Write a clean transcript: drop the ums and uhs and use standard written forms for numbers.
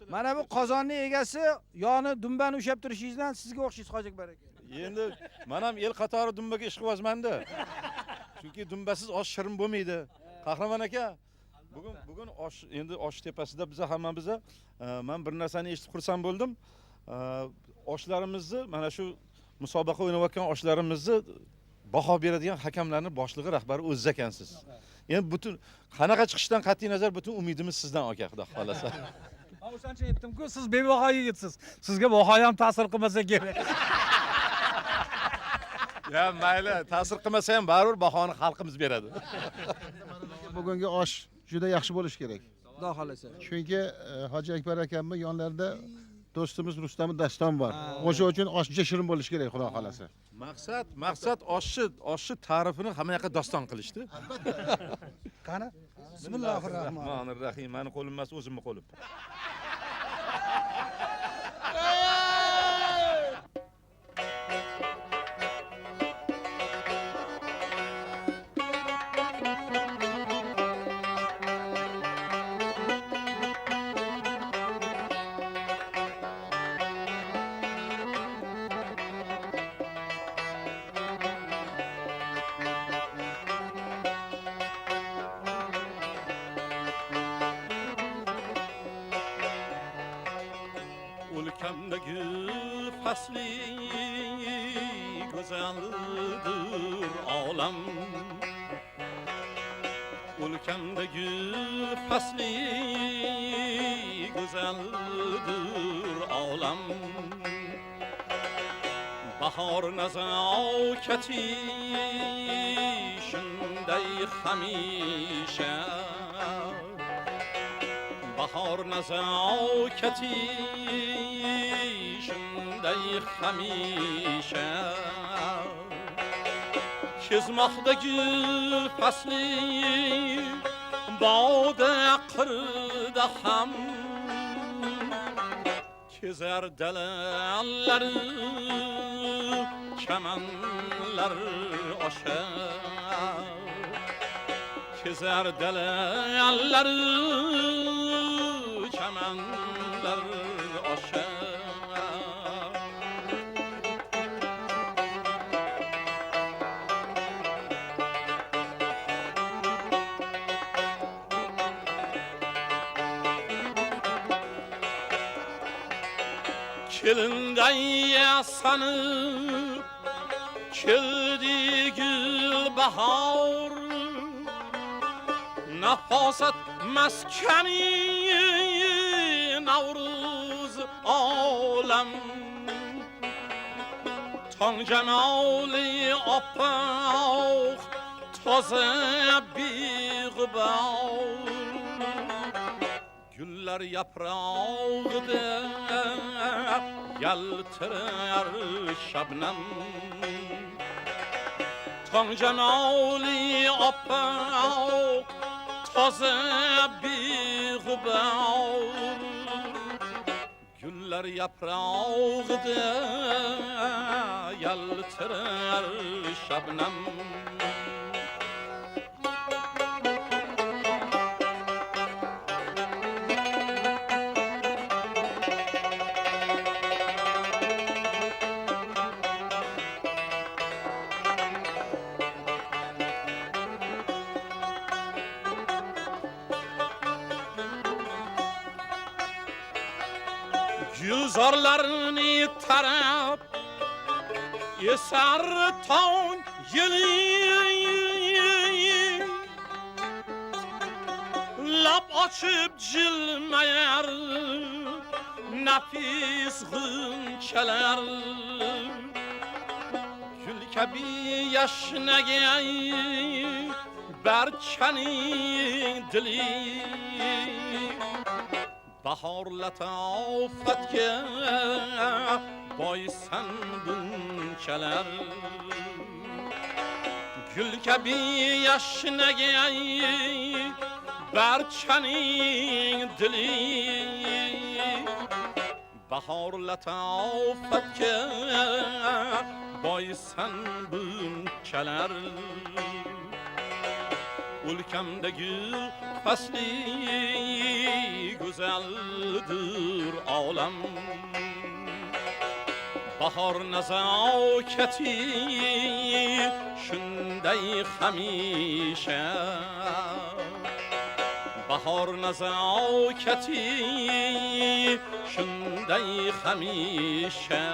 Mana bu qozonning egasi yoni dumbani ushab turishingizdan sizga o'xshaysiz Hoji Akbar aka. Endi men ham el qatori dumbaga ish qilyapman-da. Chunki dumbasiz osh shirin bo'lmaydi. Qahramon aka, bugun osh endi osh tepasida biz hammamiz men bir narsani eshitib xursand bo'ldim. Oshlarimizni mana shu musobaqa o'ynayotgan oshlarimizni baho beradigan hakamlarning boshlig'i rahbari o'ziz ekansiz. Endi butun qanaqa chiqishdan qat'iy nazar butun umidimiz sizdan aka, xudo xolasa. Men o'shancha aytdim-ku, siz bebaho yigitsiz. Sizga baho ham ta'sir qilmasa kerak. Ya mayli, ta'sir qilmasa ham baribir bahoni xalqimiz beradi. Bugungi osh juda yaxshi bo'lishi kerak. Xudo xolasa. Chunki Hoji Akbar akamning yonlarida do'stimiz Rustam Daston bor. O'sha uchun osh juda shirin bo'lishi kerak, xudo xolasa. Maqsad oshni ta'rifini hamma yoqqa doston qilishdi. Qani? Bismillahirrohmanirrohim. Mani qo'lim emas, o'zimning qo'lim. Ülkemdeki fasli güzeldir alem. Ülkemdeki fasli güzeldir alem. Bahar nezaketi şunday hamişe. Bahar nezaketi şunday hamişe. Çizmaqda gül fasli bade qırda ham. Çizer delalları kemenler aşar. Çizer delalları kemenler aşar. Kilinden yasanıp kildi gül bahar. Nefasat meskeni Navruz alem. Tan cemali apak taze biğbar. Güller yaprağıda yaltırır şebnem. Tan cemali apak taze biğbar. Güller yaprağıda yaltırır şebnem. Gülzarlarını taraf eser ton yeli. Lap açıp cilmeyer nefis gınçeler. Gül gibi yaşnagay berçenin dili. Bahar latafatga boysan bunchalar. Gül kabi yashnagay barchaning dili. Bahar latafatga boysan bunchalar. o'lkamda gul fasli go'zaldir olam. Bahor nazokati shunday hamisha, bahor nazokati shunday hamisha.